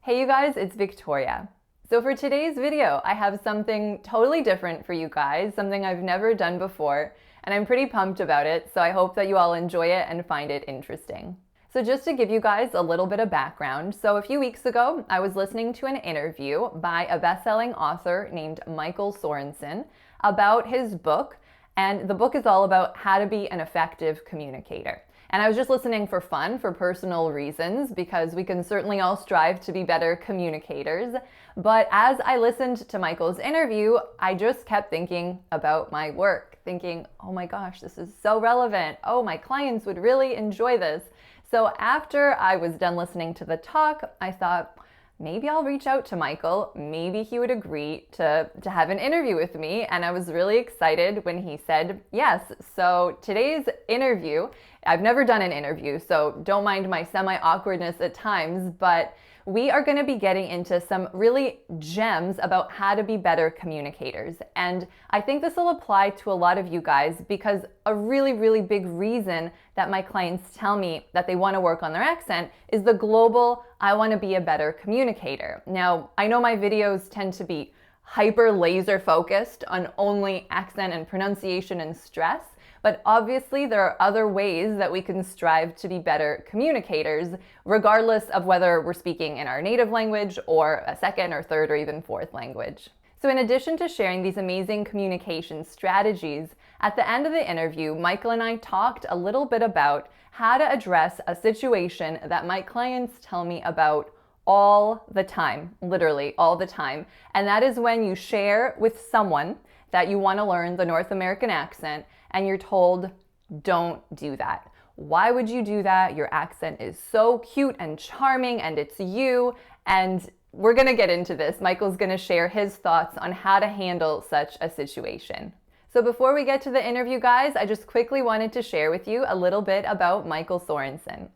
Hey you guys, it's Victoria. So for today's video, I have something totally different for you guys, something I've never done before, and I'm pretty pumped about it, so I hope that you all enjoy it and find it interesting. So just to give you guys a little bit of background, so a few weeks ago, I was listening to an interview by a best-selling author named Michael Sorensen about his book, and the book is all about how to be an effective communicator. And I was just listening for fun, for personal reasons, because we can certainly all strive to be better communicators. But as I listened to Michael's interview, I just kept thinking about my work, thinking, oh my gosh, this is so relevant. Oh, my clients would really enjoy this. So after I was done listening to the talk, I thought, maybe I'll reach out to Michael. Maybe he would agree to have an interview with me. And I was really excited when he said yes. So today's interview, I've never done an interview, so don't mind my semi-awkwardness at times, but we are going to be getting into some really gems about how to be better communicators. And I think this will apply to a lot of you guys because a really, really big reason that my clients tell me that they want to work on their accent is the global, I want to be a better communicator. Now, I know my videos tend to be hyper laser focused on only accent and pronunciation and stress, but obviously there are other ways that we can strive to be better communicators, regardless of whether we're speaking in our native language or a second or third or even fourth language. So in addition to sharing these amazing communication strategies, at the end of the interview, Michael and I talked a little bit about how to address a situation that my clients tell me about all the time, literally all the time. And that is when you share with someone that you want to learn the North American accent and you're told, don't do that. Why would you do that? Your accent is so cute and charming and it's you. And we're going to get into this. Michael's going to share his thoughts on how to handle such a situation. So before we get to the interview, guys, I just quickly wanted to share with you a little bit about Michael Sorensen.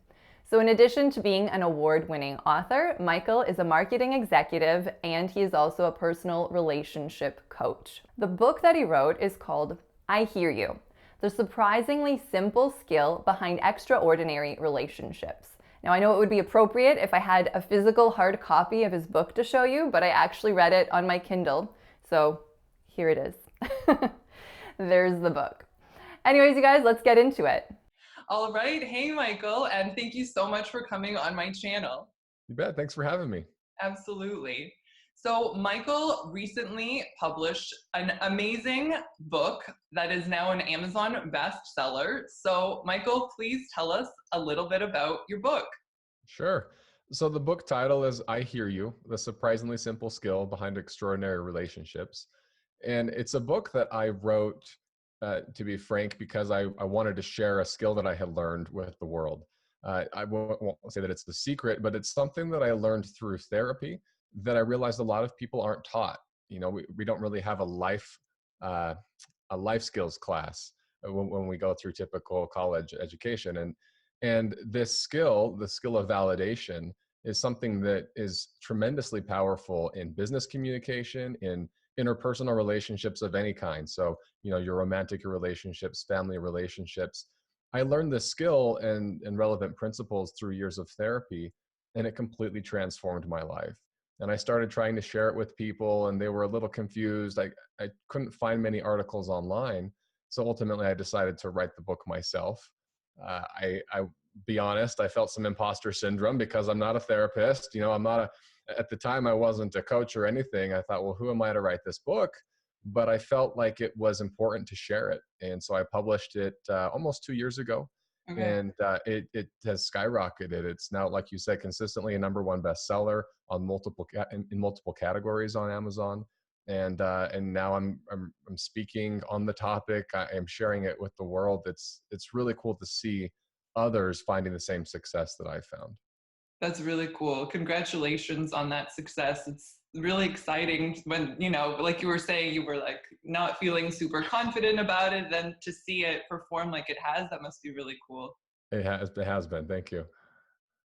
So in addition to being an award-winning author, Michael is a marketing executive and he is also a personal relationship coach. The book that he wrote is called I Hear You: The Surprisingly Simple Skill Behind Extraordinary Relationships. Now, I know it would be appropriate if I had a physical hard copy of his book to show you, but I actually read it on my Kindle. So here it is. There's the book. Anyways, you guys, let's get into it. All right. Hey, Michael, and thank you so much for coming on my channel. You bet. Thanks for having me. Absolutely. So Michael recently published an amazing book that is now an Amazon bestseller. So Michael, please tell us a little bit about your book. Sure. So the book title is I Hear You: The Surprisingly Simple Skill Behind Extraordinary Relationships. And it's a book that I wrote, to be frank, because I wanted to share a skill that I had learned with the world. I won't say that it's the secret, but it's something that I learned through therapy that I realized a lot of people aren't taught. You know, we don't really have uh, a life skills class when we go through typical college education. And this skill, the skill of validation, is something that is tremendously powerful in business communication, in interpersonal relationships of any kind. So, you know, your romantic relationships, family relationships. I learned this skill and relevant principles through years of therapy, and it completely transformed my life. And I started trying to share it with people, and they were a little confused. I couldn't find many articles online. So ultimately, I decided to write the book myself. I be honest, I felt some imposter syndrome because I'm not a therapist. You know, at the time, I wasn't a coach or anything. I thought, well, who am I to write this book? But I felt like it was important to share it. And so I published it almost 2 years ago. Okay. And it has skyrocketed. It's now, like you said, consistently a #1 bestseller on in multiple categories on Amazon. And now I'm speaking on the topic. I am sharing it with the world. It's really cool to see others finding the same success that I found. That's really cool. Congratulations on that success. It's really exciting when, like you were saying, you were like not feeling super confident about it. Then to see it perform like it has, that must be really cool. It has been. Thank you.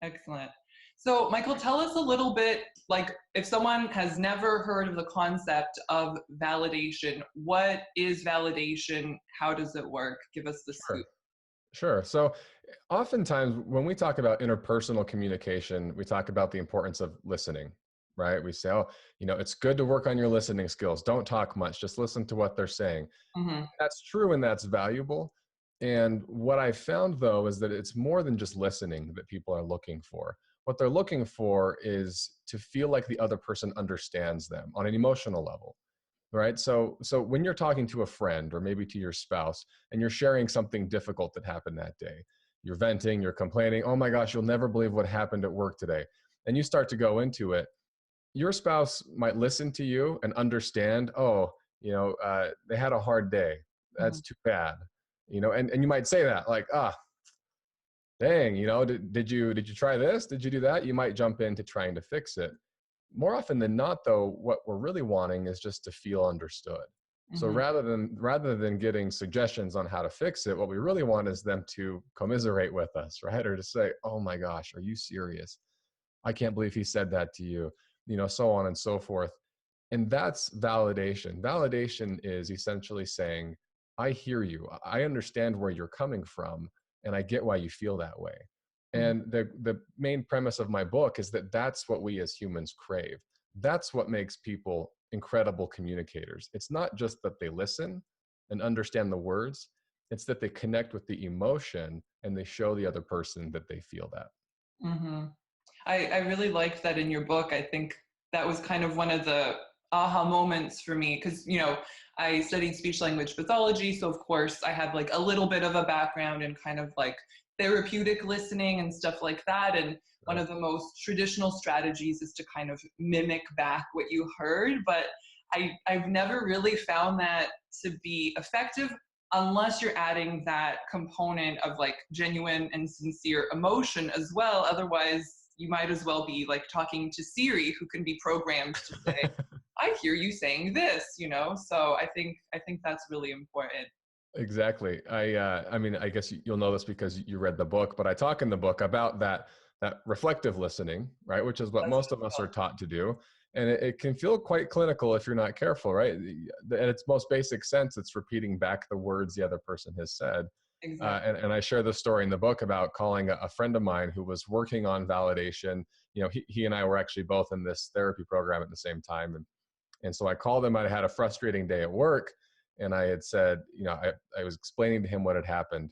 Excellent. So, Michael, tell us a little bit, like if someone has never heard of the concept of validation, what is validation? How does it work? Give us the Sure. scoop. Sure. So Oftentimes when we talk about interpersonal communication, we talk about the importance of listening, right? We say, oh, it's good to work on your listening skills. Don't talk much, just listen to what they're saying. Mm-hmm. That's true and that's valuable. And what I found though is that it's more than just listening that people are looking for. What they're looking for is to feel like the other person understands them on an emotional level. Right. So when you're talking to a friend or maybe to your spouse and you're sharing something difficult that happened that day, you're venting, you're complaining, oh my gosh, you'll never believe what happened at work today. And you start to go into it. Your spouse might listen to you and understand, oh, they had a hard day. Mm-hmm. That's too bad. And you might say that like, dang, did you try this? Did you do that? You might jump into trying to fix it. More often than not, though, what we're really wanting is just to feel understood. So Mm-hmm. rather than getting suggestions on how to fix it, what we really want is them to commiserate with us, right? Or to say, "Oh my gosh, are you serious? I can't believe he said that to you," so on and so forth. And that's validation. Validation is essentially saying, I hear you. I understand where you're coming from, and I get why you feel that way. And the main premise of my book is that that's what we as humans crave. That's what makes people incredible communicators. It's not just that they listen and understand the words, it's that they connect with the emotion and they show the other person that they feel that. Mm-hmm. I really liked that in your book. I think that was kind of one of the aha moments for me because, I studied speech language pathology. So, of course, I have like a little bit of a background in kind of like therapeutic listening and stuff like that. And one Right. of the most traditional strategies is to kind of mimic back what you heard. But I've never really found that to be effective unless you're adding that component of like genuine and sincere emotion as well. Otherwise, you might as well be like talking to Siri, who can be programmed to say, I hear you saying this. So I think that's really important. Exactly. I mean, I guess you'll know this because you read the book, but I talk in the book about that reflective listening, right? Which is what That's what most of it's us called. are taught to do. And it can feel quite clinical if you're not careful, right? At its most basic sense, it's repeating back the words the other person has said. Exactly. And I share the story in the book about calling a friend of mine who was working on validation. He and I were actually both in this therapy program at the same time. And so I called him. I had a frustrating day at work. And I had said, I was explaining to him what had happened.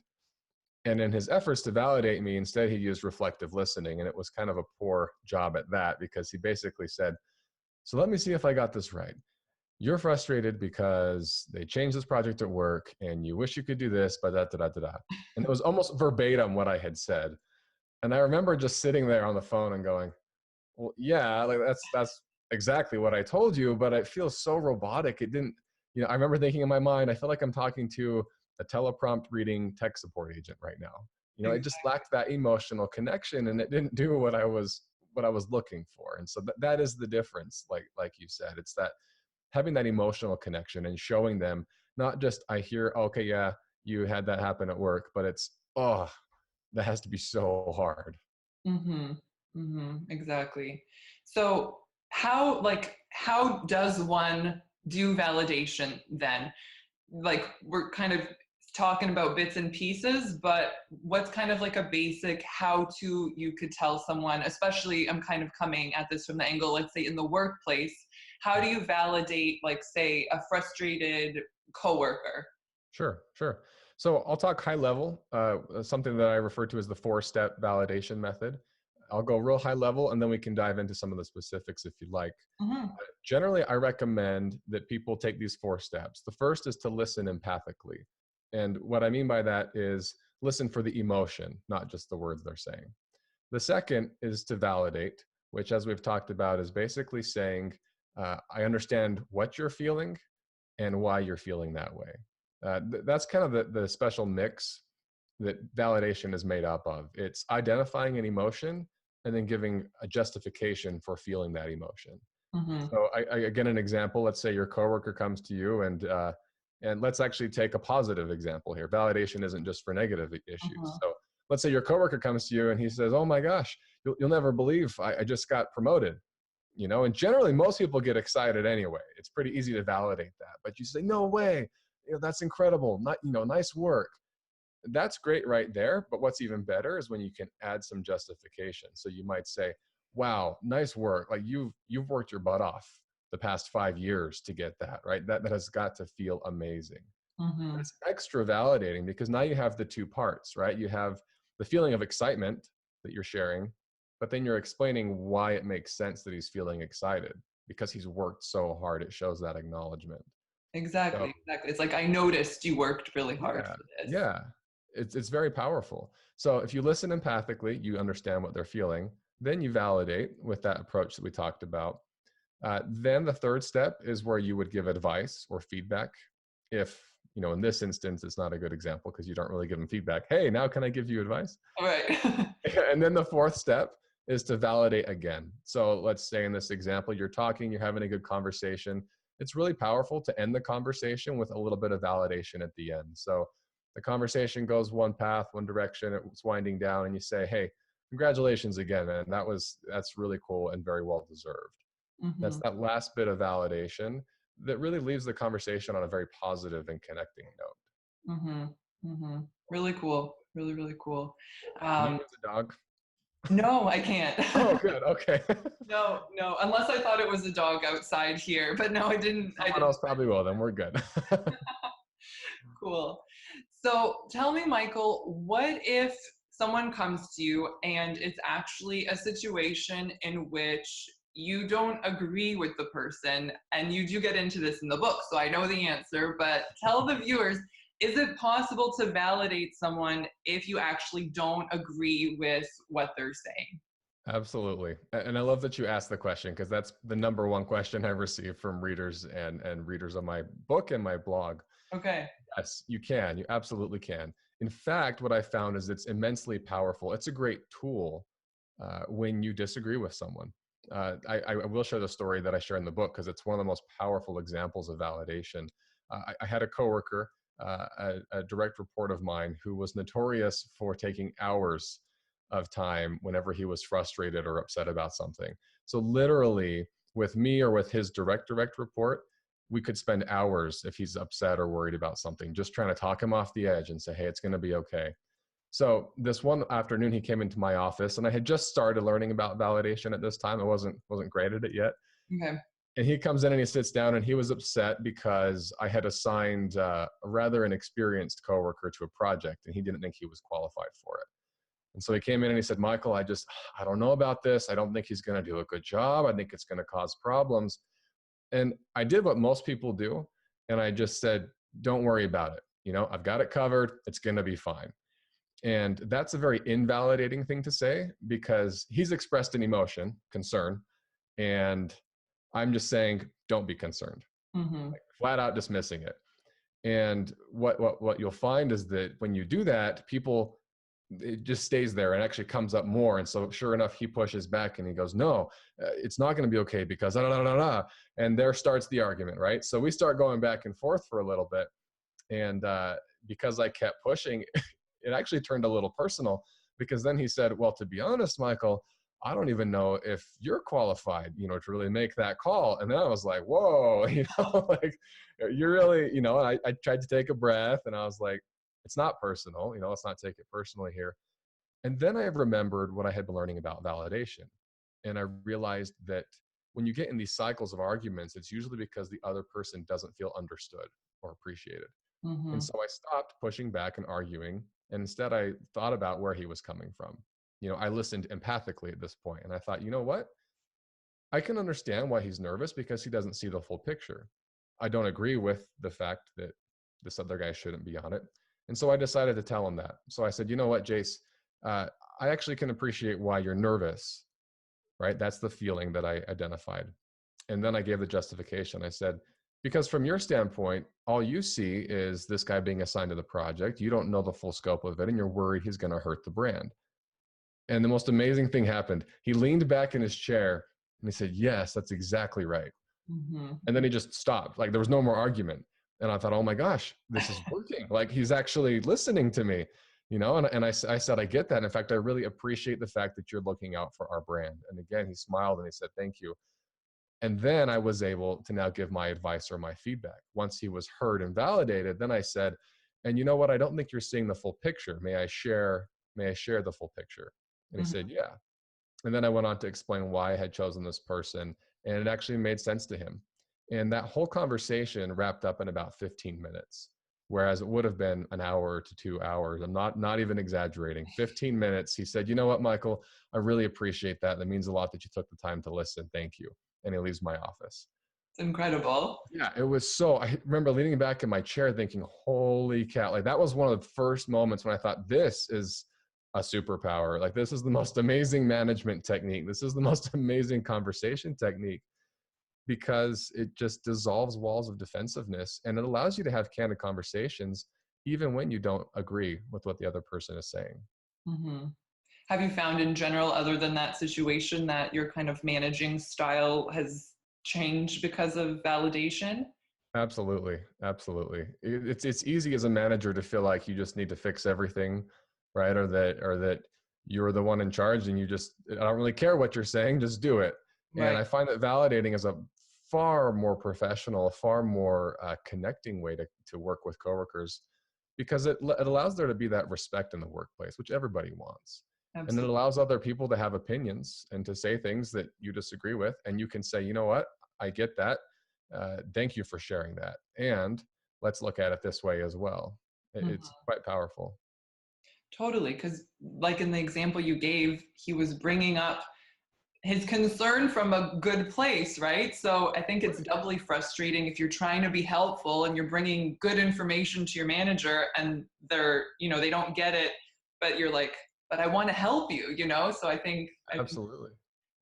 And in his efforts to validate me, instead he used reflective listening. And it was kind of a poor job at that because he basically said, so let me see if I got this right. You're frustrated because they changed this project at work and you wish you could do this, but da da da da da. And it was almost verbatim what I had said. And I remember just sitting there on the phone and going, well, yeah, like that's exactly what I told you, but it feels so robotic. It didn't, I remember thinking in my mind, I feel like I'm talking to a teleprompt reading tech support agent right now. It Exactly. just lacked that emotional connection and it didn't do what I was looking for. And so that is the difference, like you said. It's that having that emotional connection and showing them not just I hear, okay, yeah, you had that happen at work, but it's, oh, that has to be so hard. Mm-hmm. Mm-hmm. Exactly. So how does one do validation then? Like we're kind of talking about bits and pieces, but what's kind of like a basic how to you could tell someone, especially I'm kind of coming at this from the angle, let's say in the workplace, how do you validate like say a frustrated coworker? Sure. So I'll talk high level, something that I refer to as the 4-step validation method. I'll go real high level and then we can dive into some of the specifics if you'd like. Mm-hmm. Generally, I recommend that people take these 4 steps. The first is to listen empathically. And what I mean by that is listen for the emotion, not just the words they're saying. The second is to validate, which, as we've talked about, is basically saying, I understand what you're feeling and why you're feeling that way. That's kind of the special mix that validation is made up of. It's identifying an emotion and then giving a justification for feeling that emotion. Mm-hmm. So again, an example, let's say your coworker comes to you and let's actually take a positive example here. Validation isn't just for negative issues. Mm-hmm. So let's say your coworker comes to you and he says, oh my gosh, you'll never believe I just got promoted. And generally most people get excited anyway. It's pretty easy to validate that, but you say, no way, that's incredible. Not, nice work. that's great right there. But what's even better is when you can add some justification. So you might say, wow, nice work. Like you've worked your butt off the past 5 years to get that, right? That has got to feel amazing. Mm-hmm. It's extra validating because now you have the two parts, right? You have the feeling of excitement that you're sharing, but then you're explaining why it makes sense that he's feeling excited because he's worked so hard. It shows that acknowledgement. So Exactly. It's like, I noticed you worked really hard yeah, for this. yeah, it's very powerful. So if you listen empathically, you understand what they're feeling. Then you validate with that approach that we talked about. Then the third step is where you would give advice or feedback. If, in this instance, it's not a good example because you don't really give them feedback. Hey, now can I give you advice? All right. And then the fourth step is to validate again. So let's say in this example, you're talking, you're having a good conversation. It's really powerful to end the conversation with a little bit of validation at the end. So the conversation goes one path, one direction, it's winding down, and you say, hey, congratulations again, man. That's really cool and very well deserved. Mm-hmm. That's that last bit of validation that really leaves the conversation on a very positive and connecting note. Mm-hmm. Mm-hmm. Really cool. Really, really cool. Can you use a dog? No, I can't. Oh, good. Okay. No, unless I thought it was a dog outside here, but no, I didn't. Someone else probably will, then we're good. Cool. So tell me, Michael, what if someone comes to you and it's actually a situation in which you don't agree with the person, and you do get into this in the book, so I know the answer, but tell the viewers, is it possible to validate someone if you actually don't agree with what they're saying? Absolutely. And I love that you asked the question because that's the number one question I've received from readers and readers of my book and my blog. Okay. Yes, you can. You absolutely can. In fact, what I found is it's immensely powerful. It's a great tool when you disagree with someone. I will share the story that I share in the book because it's one of the most powerful examples of validation. I had a coworker, a direct report of mine, who was notorious for taking hours of time whenever he was frustrated or upset about something. So literally, with me or with his direct report, we could spend hours if he's upset or worried about something, just trying to talk him off the edge and say, hey, it's going to be okay. So this one afternoon, he came into my office, and I had just started learning about validation at this time. I wasn't great at it yet. Okay. And he comes in and he sits down, and he was upset because I had assigned a rather inexperienced coworker to a project, and he didn't think he was qualified for it. And so he came in and he said, Michael, I don't know about this. I don't think he's going to do a good job. I think it's going to cause problems. And I did what most people do. And I just said, don't worry about it. I've got it covered. It's going to be fine. And that's a very invalidating thing to say because he's expressed an emotion, concern. And I'm just saying, don't be concerned, Mm-hmm. like flat out dismissing it. And what you'll find is that when you do that, it just stays there and actually comes up more. And so sure enough, he pushes back and he goes, no, it's not going to be okay because and there starts the argument, right? So we start going back and forth for a little bit. And because I kept pushing, it actually turned a little personal because then he said, well, to be honest, Michael, I don't even know if you're qualified, to really make that call. And then I was like, whoa, like you're really, and I tried to take a breath and I was like, it's not personal, let's not take it personally here. And then I remembered what I had been learning about validation. And I realized that when you get in these cycles of arguments, it's usually because the other person doesn't feel understood or appreciated. Mm-hmm. And so I stopped pushing back and arguing. And instead I thought about where he was coming from. I listened empathically at this point, and I thought, you know what? I can understand why he's nervous because he doesn't see the full picture. I don't agree with the fact that this other guy shouldn't be on it. And so I decided to tell him that. So I said, you know what, Jace, I actually can appreciate why you're nervous, right? That's the feeling that I identified. And then I gave the justification. I said, because from your standpoint, all you see is this guy being assigned to the project. You don't know the full scope of it, and you're worried he's going to hurt the brand. And the most amazing thing happened. He leaned back in his chair and he said, yes, that's exactly right. Mm-hmm. And then he just stopped. Like there was no more argument. And I thought, oh my gosh, this is working. Like he's actually listening to me, and I said, I get that. In fact, I really appreciate the fact that you're looking out for our brand. And again, he smiled and he said, thank you. And then I was able to now give my advice or my feedback. Once he was heard and validated, then I said, And you know what? I don't think you're seeing the full picture. May I share the full picture? And he said, Mhm. yeah. And then I went on to explain why I had chosen this person, and it actually made sense to him. And that whole conversation wrapped up in about 15 minutes, whereas it would have been an hour to 2 hours. I'm not even exaggerating. 15 minutes. He said, "You know what, Michael? I really appreciate that. That means a lot that you took the time to listen. Thank you." And he leaves my office. It's incredible. Yeah, it was so, I remember leaning back in my chair thinking, holy cow, like that was one of the first moments when I thought, this is a superpower. Like, this is the most amazing management technique. This is the most amazing conversation technique, because it just dissolves walls of defensiveness and it allows you to have candid conversations even when you don't agree with what the other person is saying. Hmm. Have you found in general, other than that situation, that your kind of managing style has changed because of validation? Absolutely, absolutely. It's easy as a manager to feel like you just need to fix everything, right? Or that you're the one in charge and I don't really care what you're saying, just do it. And Right. I find that validating is a far more professional, far more connecting way to work with coworkers, because it allows there to be that respect in the workplace, which everybody wants. And it Absolutely. allows other people to have opinions and to say things that you disagree with, and you can say, you know what, I get that, thank you for sharing that. And let's look at it this way as well. It's Mhm. quite powerful. Totally. Because, like in the example you gave, he was bringing up his concern from a good place, right? So I think it's Right. doubly frustrating if you're trying to be helpful and you're bringing good information to your manager and they don't get it, but you're like, but I want to help you. So I think, Absolutely.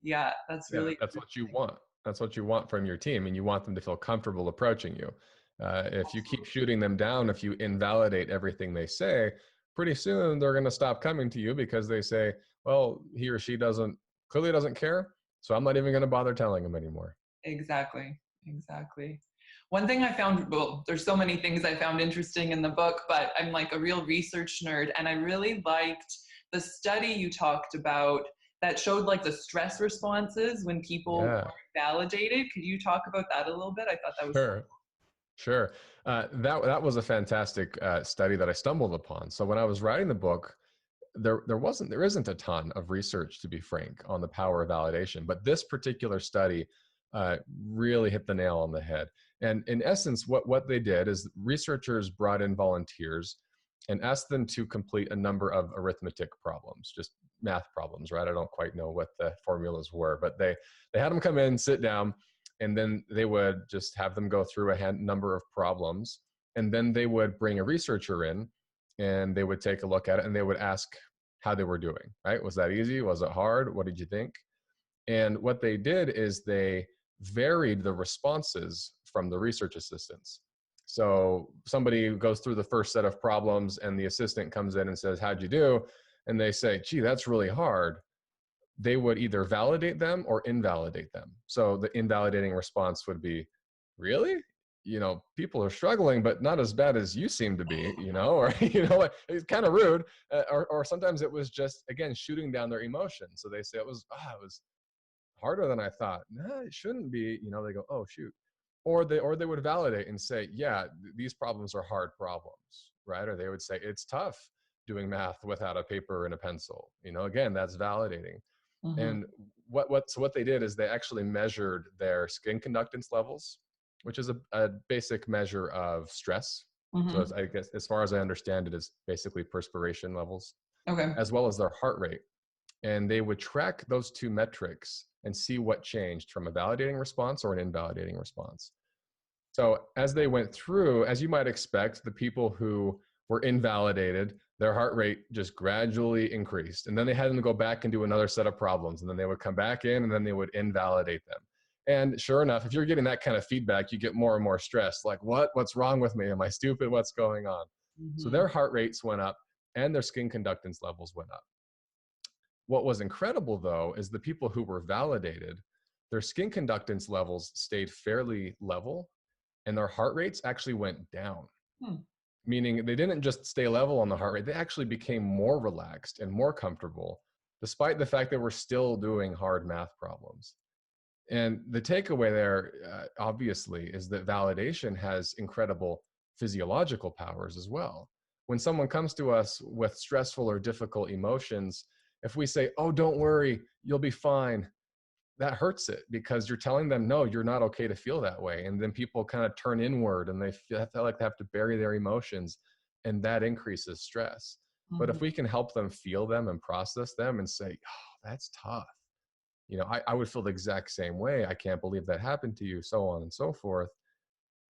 yeah, that's Yeah, really that's what you want. That's what you want from your team, and you want them to feel comfortable approaching you. If you keep interesting. shooting them down, if you invalidate everything they say, pretty soon they're going to stop coming to you because they say, well, he or she clearly doesn't care, so I'm not even going to bother telling him anymore. Exactly. Exactly. One thing I found, well, there's so many things I found interesting in the book, but I'm like a real research nerd, and I really liked the study you talked about that showed like the stress responses when people Yeah, weren't validated. Could you talk about that a little bit? I thought that was so sure. Sure. That was a fantastic study that I stumbled upon. So when I was writing the book, there isn't a ton of research, to be frank, on the power of validation, but this particular study really hit the nail on the head. And in essence, what they did is researchers brought in volunteers and asked them to complete a number of arithmetic problems, just math problems, right? I don't quite know what the formulas were, but they had them come in, sit down, and then they would just have them go through a number of problems, and then they would bring a researcher in and they would take a look at it and they would ask how they were doing, right? Was that easy? Was it hard? What did you think? And what they did is they varied the responses from the research assistants. So somebody goes through the first set of problems and the assistant comes in and says, how'd you do? And they say, gee, that's really hard. They would either validate them or invalidate them. So the invalidating response would be, really? People are struggling, but not as bad as you seem to be, or, like, it's kind of rude. Or sometimes it was just, again, shooting down their emotion. So they say it was harder than I thought. No, it shouldn't be. They go, oh, shoot. Or they would validate and say, yeah, these problems are hard problems, right? Or they would say, it's tough doing math without a paper and a pencil. Again, that's validating. Mhm. And what they did is they actually measured their skin conductance levels, which is a basic measure of stress. So Mhm. I guess, as far as I understand it, is basically perspiration levels, Okay. as well as their heart rate. And they would track those two metrics and see what changed from a validating response or an invalidating response. So as they went through, as you might expect, the people who were invalidated, their heart rate just gradually increased. And then they had them to go back and do another set of problems. And then they would come back in and then they would invalidate them. And sure enough, if you're getting that kind of feedback, you get more and more stressed. Like, what's wrong with me? Am I stupid? What's going on? So Mhm. their heart rates went up and their skin conductance levels went up. What was incredible, though, is the people who were validated, their skin conductance levels stayed fairly level and their heart rates actually went down, Hmm. meaning they didn't just stay level on the heart rate, they actually became more relaxed and more comfortable, despite the fact that we're still doing hard math problems. And the takeaway there, obviously, is that validation has incredible physiological powers as well. When someone comes to us with stressful or difficult emotions, if we say, oh, don't worry, you'll be fine, that hurts it, because you're telling them, no, you're not okay to feel that way. And then people kind of turn inward and they feel like they have to bury their emotions, and that increases stress. But Mhm. if we can help them feel them and process them and say, oh, that's tough. I would feel the exact same way. I can't believe that happened to you, so on and so forth.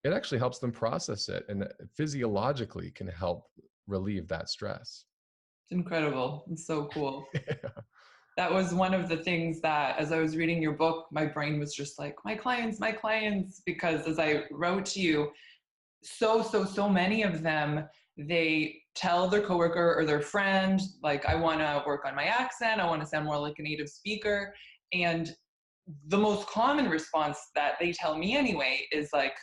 It actually helps them process it, and physiologically can help relieve that stress. It's incredible. It's so cool. Yeah. That was one of the things that, as I was reading your book, my brain was just like, my clients, because as I wrote to you, so many of them, they tell their coworker or their friend, like, I want to work on my accent, I want to sound more like a native speaker. And the most common response that they tell me anyway is like,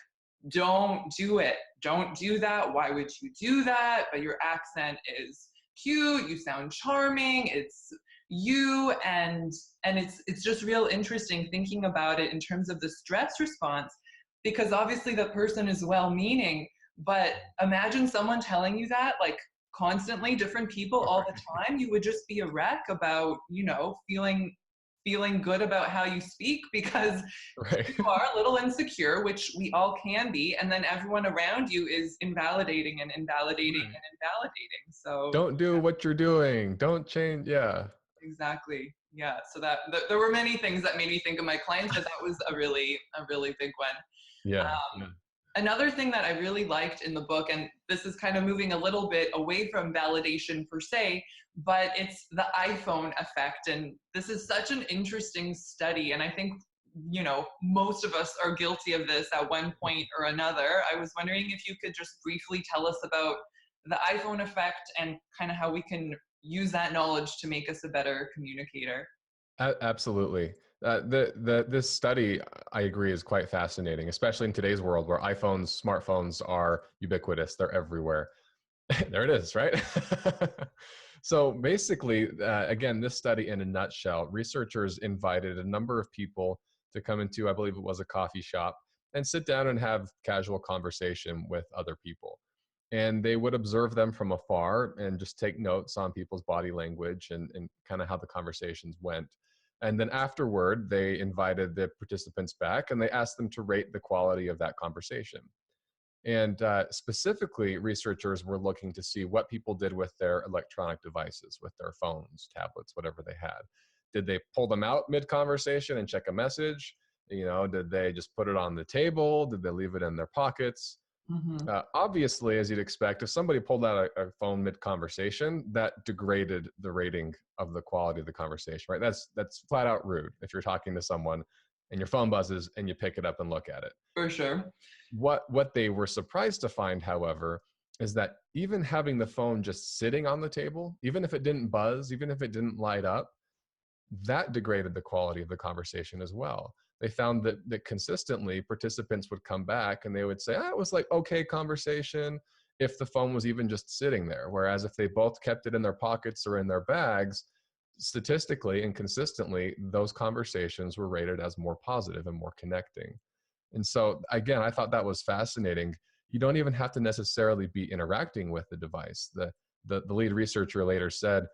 don't do it. Don't do that. Why would you do that? But your accent is cute. You sound charming. It's you. And it's just real interesting thinking about it in terms of the stress response, because obviously the person is well meaning, but imagine someone telling you that like constantly, different people all the time. You would just be a wreck about, feeling good about how you speak, because Right. you are a little insecure, which we all can be, and then everyone around you is invalidating and invalidating Right. and invalidating. So Don't do what you're doing. Don't change. Yeah. exactly, yeah. So there were many things that made me think of my clients, but that was a really big one. Yeah. Um, Yeah. Another thing that I really liked in the book, and this is kind of moving a little bit away from validation per se, but it's the iPhone effect. And this is such an interesting study. And I think, most of us are guilty of this at one point or another. I was wondering if you could just briefly tell us about the iPhone effect and kind of how we can use that knowledge to make us a better communicator. Absolutely. This study, I agree, is quite fascinating, especially in today's world where smartphones are ubiquitous. They're everywhere. There it is, right? So basically, again, this study in a nutshell, researchers invited a number of people to come into, I believe it was a coffee shop, and sit down and have casual conversation with other people. And they would observe them from afar and just take notes on people's body language and kind of how the conversations went. And then afterward, they invited the participants back and they asked them to rate the quality of that conversation. And specifically, researchers were looking to see what people did with their electronic devices, with their phones, tablets, whatever they had. Did they pull them out mid-conversation and check a message? Did they just put it on the table? Did they leave it in their pockets? Mm-hmm. Obviously, as you'd expect, if somebody pulled out a phone mid-conversation, that degraded the rating of the quality of the conversation, right? That's flat out rude if you're talking to someone and your phone buzzes and you pick it up and look at it. For sure. What they were surprised to find, however, is that even having the phone just sitting on the table, even if it didn't buzz, even if it didn't light up, that degraded the quality of the conversation as well. They found that consistently participants would come back and they would say, it was like okay conversation if the phone was even just sitting there. Whereas if they both kept it in their pockets or in their bags, statistically and consistently, those conversations were rated as more positive and more connecting. And so again, I thought that was fascinating. You don't even have to necessarily be interacting with the device. The lead researcher later said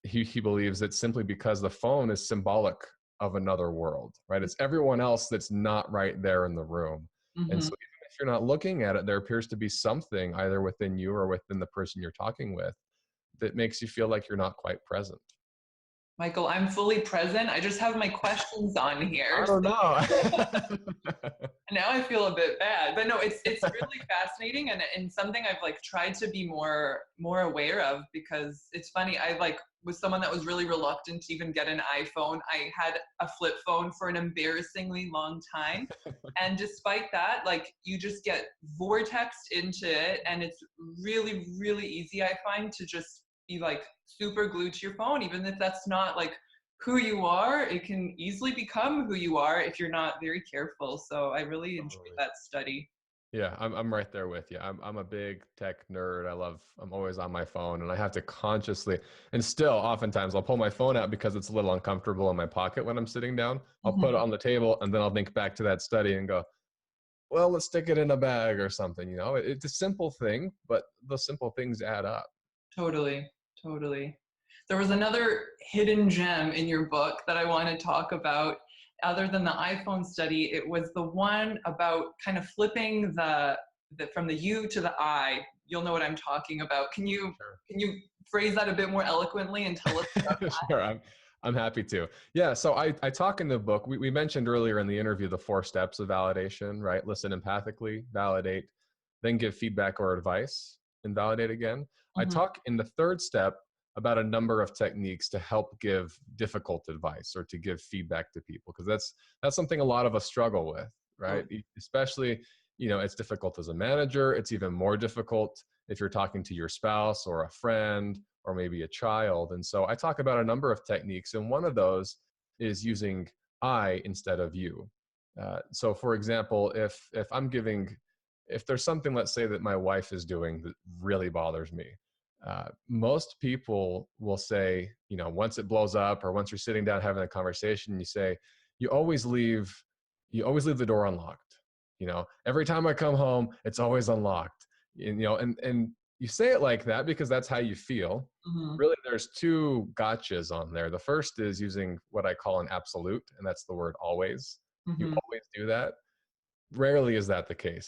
he believes it's simply because the phone is symbolic of another world, right? It's everyone else that's not right there in the room. And Mm-hmm. so even if you're not looking at it, there appears to be something either within you or within the person you're talking with that makes you feel like you're not quite present. Michael, I'm fully present. I just have my questions on here. I don't know. Now I feel a bit bad, but no, it's really fascinating and something I've like tried to be more aware of, because it's funny. I like was someone that was really reluctant to even get an iPhone. I had a flip phone for an embarrassingly long time, and despite that, like you just get vortexed into it, and it's really really easy, I find, to just be like super glued to your phone, even if that's not like who you are. It can easily become who you are if you're not very careful. So I really enjoyed Totally. that study. Yeah, I'm right there with you. I'm a big tech nerd. I'm always on my phone and I have to consciously, and still oftentimes I'll pull my phone out because it's a little uncomfortable in my pocket when I'm sitting down. I'll put it Mhm. on the table and then I'll think back to that study and go, well, let's stick it in a bag or something. It's a simple thing, but the simple things add up. Totally, totally. There was another hidden gem in your book that I want to talk about. Other than the iPhone study, it was the one about kind of flipping the from the you to the I. You'll know what I'm talking about. Sure. Can you phrase that a bit more eloquently and tell us about that? Sure, I'm happy to. Yeah, so I talk in the book, we mentioned earlier in the interview the 4 steps of validation, right? Listen empathically, validate, then give feedback or advice, and validate again. I Mm-hmm. talk in the 3rd step about a number of techniques to help give difficult advice or to give feedback to people, because that's something a lot of us struggle with, right? Especially, it's difficult as a manager. It's even more difficult if you're talking to your spouse or a friend or maybe a child. And so I talk about a number of techniques, and one of those is using I instead of you. So for example, if there's something, let's say, that my wife is doing that really bothers me, most people will say, once it blows up or once you're sitting down having a conversation, you say, you always leave the door unlocked. Every time I come home, it's always unlocked. And you say it like that because that's how you feel. Mm-hmm. Really, there's 2 gotchas on there. The first is using what I call an absolute, and that's the word always. You Mm-hmm. always do that. Rarely is that the case.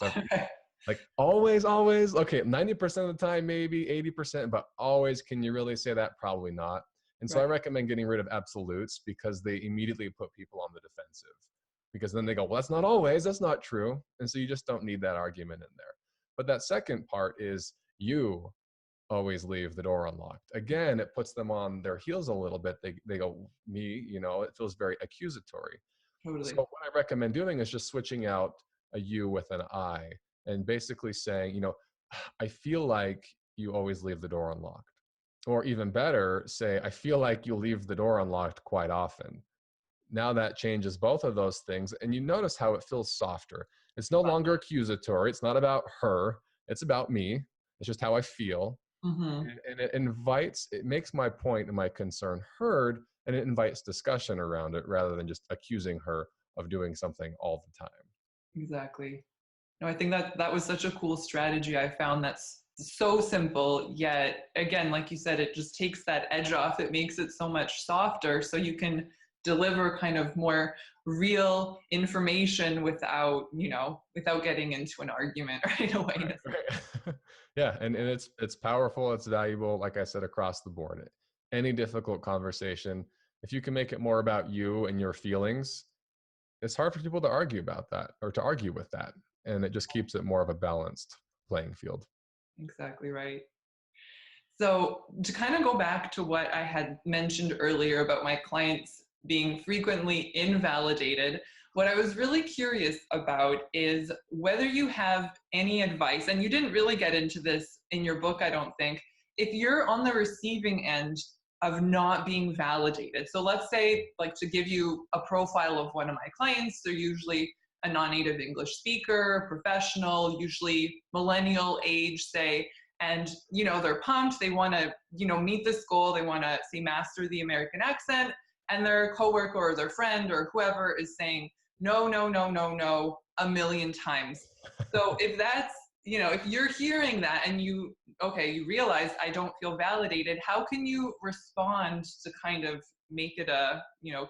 Like always, okay, 90% of the time, maybe 80%, but always, can you really say that? Probably not. And so I Right. recommend getting rid of absolutes because they immediately put people on the defensive, because then they go, well, that's not always, that's not true. And so you just don't need that argument in there. But that second part is you always leave the door unlocked. Again, it puts them on their heels a little bit. They go, me, it feels very accusatory. So Totally. what I recommend doing is just switching out a you with an I, and basically saying, I feel like you always leave the door unlocked. Or even better, say, I feel like you leave the door unlocked quite often. Now that changes both of those things, and you notice how it feels softer. It's no longer accusatory. It's not about her. It's about me. It's just how I feel. Mm-hmm. And it makes my point and my concern heard, and it invites discussion around it rather than just accusing her of doing something all the time. Exactly. No, I think that was such a cool strategy. I found that's so simple, yet again, like you said, it just takes that edge off. It makes it so much softer, so you can deliver kind of more real information without getting into an argument right away. Right. Yeah, and it's powerful, it's valuable, like I said, across the board. Any difficult conversation, if you can make it more about you and your feelings, it's hard for people to argue about that or to argue with that. And it just keeps it more of a balanced playing field. Exactly right. So to kind of go back to what I had mentioned earlier about my clients being frequently invalidated, what I was really curious about is whether you have any advice, and you didn't really get into this in your book, I don't think, if you're on the receiving end of not being validated. So let's say, like, to give you a profile of one of my clients, they're usually a non-native English speaker, professional, usually millennial age, say, and they're pumped, they want to meet this goal, they want to say master the American accent, and their coworker or their friend or whoever is saying no, no, no, no, no a million times. So if that's if you're hearing that and you realize I don't feel validated, how can you respond to kind of make it a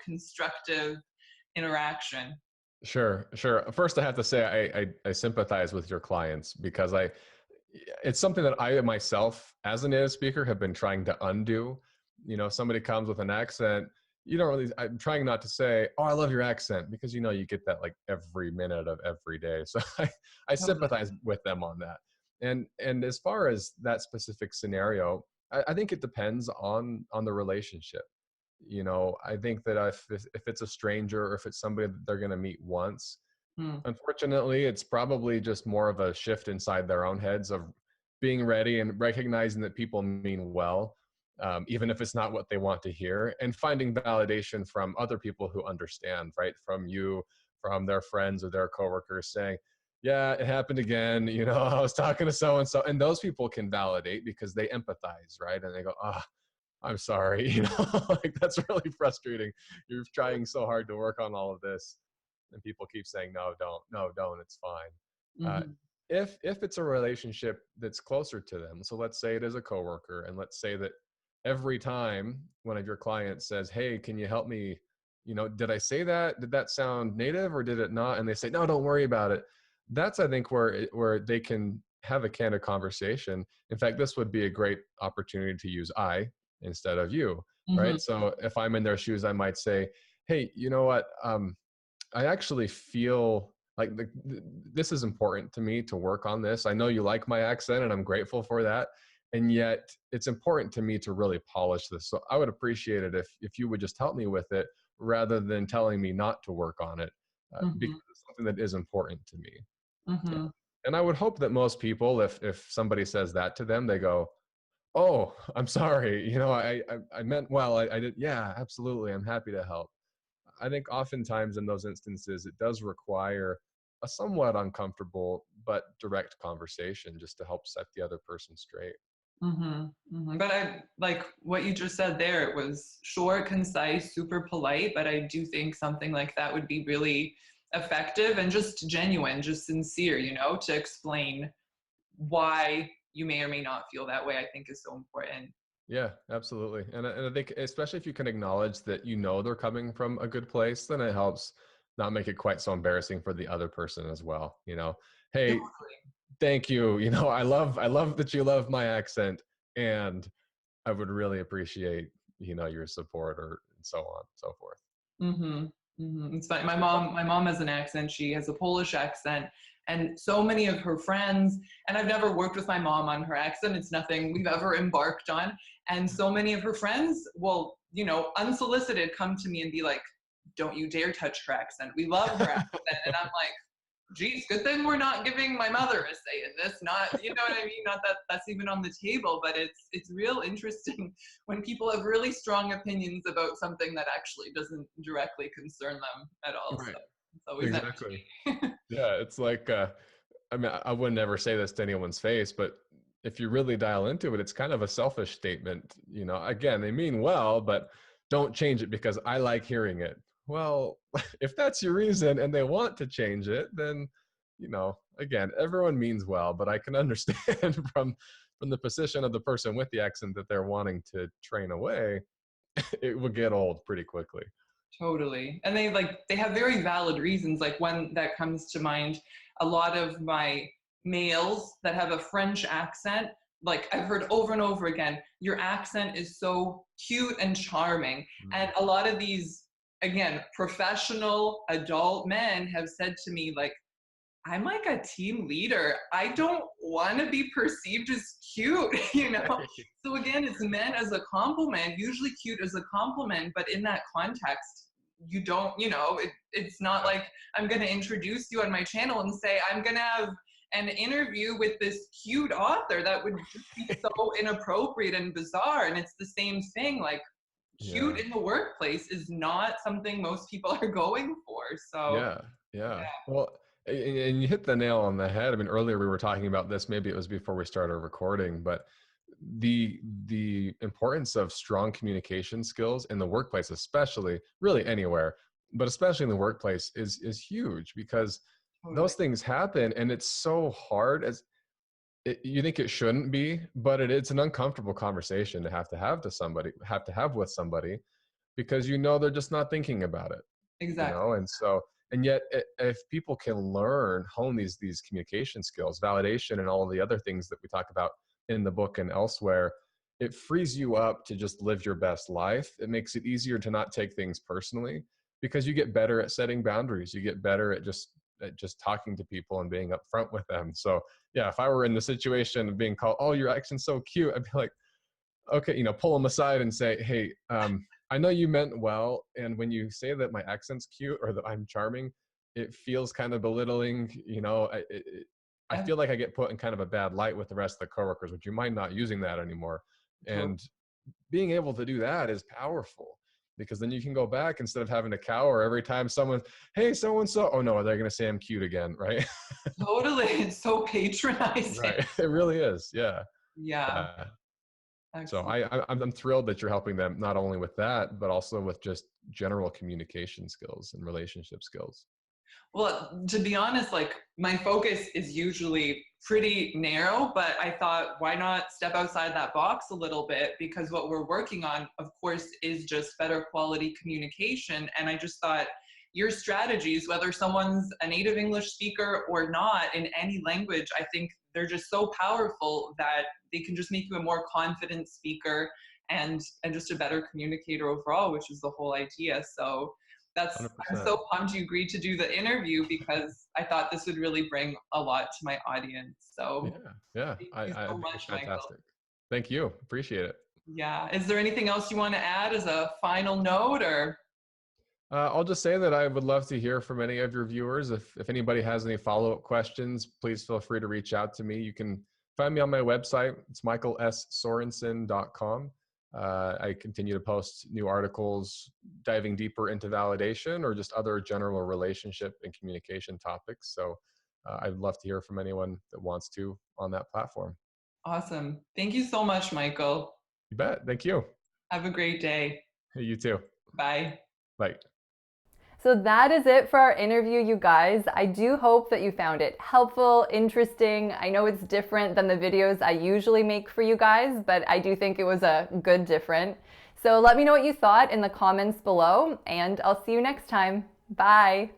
constructive interaction? Sure. First, I have to say I sympathize with your clients, because it's something that I myself, as a native speaker, have been trying to undo. Somebody comes with an accent, I'm trying not to say, oh, I love your accent, because you get that like every minute of every day. So I Totally. sympathize with them on that. And as far as that specific scenario, I think it depends on the relationship. I think that if it's a stranger, or if it's somebody that they're going to meet once, Hmm. unfortunately, it's probably just more of a shift inside their own heads of being ready and recognizing that people mean well, even if it's not what they want to hear, and finding validation from other people who understand, right? From you, from their friends or their coworkers saying, yeah, it happened again. I was talking to so and so, and those people can validate because they empathize, right? And they go, I'm sorry, like, that's really frustrating. You're trying so hard to work on all of this, and people keep saying, no, don't, it's fine. Mm-hmm. If it's a relationship that's closer to them, so let's say it is a coworker, and let's say that every time one of your clients says, hey, can you help me, did I say that, did that sound native or did it not, and they say, no, don't worry about it. That's, I think, where they can have a candid conversation. In fact, this would be a great opportunity to use I instead of you, Mm-hmm. right? So if I'm in their shoes, I might say, hey, you know what, I actually feel like this is important to me to work on this. I know you like my accent and I'm grateful for that. And yet it's important to me to really polish this. So I would appreciate it if you would just help me with it rather than telling me not to work on it, Mm-hmm. because it's something that is important to me. Yeah. Mm-hmm. And I would hope that most people, if somebody says that to them, they go, oh, I'm sorry. I meant well. I did. Yeah, absolutely. I'm happy to help. I think oftentimes in those instances, it does require a somewhat uncomfortable but direct conversation just to help set the other person straight. Mm-hmm. Mm-hmm. But I like what you just said there. It was short, concise, super polite, but I do think something like that would be really effective and just genuine, just sincere, to explain why you may or may not feel that way, I think is so important. Yeah, absolutely. And I think especially if you can acknowledge that they're coming from a good place, then it helps not make it quite so embarrassing for the other person as well. Hey, thank you. I love that you love my accent, and I would really appreciate, your support, or and so on and so forth. Mm-hmm. Mm-hmm. It's funny. My mom has an accent. She has a Polish accent, and so many of her friends. And I've never worked with my mom on her accent. It's nothing we've ever embarked on. And so many of her friends will, unsolicited, come to me and be like, "Don't you dare touch her accent. We love her accent." And I'm like, geez, good thing we're not giving my mother a say in this. Not, you know what I mean? Not that that's even on the table, but it's real interesting when people have really strong opinions about something that actually doesn't directly concern them at all. Right. So it's always Exactly. entertaining. Yeah, it's like I mean, I would never say this to anyone's face, but if you really dial into it, it's kind of a selfish statement. Again, they mean well, but don't change it because I like hearing it. Well, if that's your reason and they want to change it, then, again, everyone means well, but I can understand from the position of the person with the accent that they're wanting to train away, it will get old pretty quickly. Totally. And they have very valid reasons. Like one that comes to mind, a lot of my males that have a French accent, like I've heard over and over again, your accent is so cute and charming. And a lot of these, again, professional adult men have said to me, like, I'm like a team leader. I don't want to be perceived as cute, So again, it's meant as a compliment, usually cute as a compliment, but in that context, you don't, it's not like I'm going to introduce you on my channel and say, I'm going to have an interview with this cute author. That would just be so inappropriate and bizarre. And it's the same thing. Like, cute Yeah. in the workplace is not something most people are going for. So, Yeah, yeah. yeah. Well, and you hit the nail on the head. I mean, earlier we were talking about this, maybe it was before we started recording, but the importance of strong communication skills in the workplace, especially, really anywhere, but especially in the workplace, is huge because Totally. those things happen, and it's so hard you think it shouldn't be, but it's an uncomfortable conversation to have with somebody, because they're just not thinking about it, Exactly. and so, and yet if people can hone these communication skills, validation, and all of the other things that we talk about in the book and elsewhere, it frees you up to just live your best life. It makes it easier to not take things personally, because you get better at setting boundaries. You get better at just talking to people and being upfront with them. So yeah, if I were in the situation of being called, oh, your accent's so cute, I'd be like, okay, pull them aside and say, hey, I know you meant well, and when you say that my accent's cute or that I'm charming, it feels kind of belittling. I Yeah, feel like I get put in kind of a bad light with the rest of the coworkers. Would you mind not using that anymore? totally. And being able to do that is powerful, because then you can go back instead of having to cower every time someone, hey, so and so, oh no, they're going to say I'm cute again, right? Totally. It's so patronizing. Right. It really is. Yeah. Yeah. Yeah. So Excellent. I'm thrilled that you're helping them not only with that, but also with just general communication skills and relationship skills. Well, to be honest, like my focus is usually pretty narrow, but I thought, why not step outside that box a little bit? Because what we're working on, of course, is just better quality communication. And I just thought your strategies, whether someone's a native English speaker or not in any language, I think they're just so powerful that they can just make you a more confident speaker and just a better communicator overall, which is the whole idea. So I'm 100%. so pumped you agreed to do the interview because I thought this would really bring a lot to my audience. Yeah, So yeah. thank you I so think it's much, Michael. fantastic. Thank you. Appreciate it. Yeah. Is there anything else you want to add as a final note or? I'll just say that I would love to hear from any of your viewers. If anybody has any follow-up questions, please feel free to reach out to me. You can find me on my website. It's michaelssorensen.com. I continue to post new articles diving deeper into validation or just other general relationship and communication topics. So I'd love to hear from anyone that wants to on that platform. Awesome. Thank you so much, Michael. You bet. Thank you. Have a great day. You too. Bye. Bye. So that is it for our interview, you guys. I do hope that you found it helpful, interesting. I know it's different than the videos I usually make for you guys, but I do think it was a good different. So let me know what you thought in the comments below, and I'll see you next time. Bye.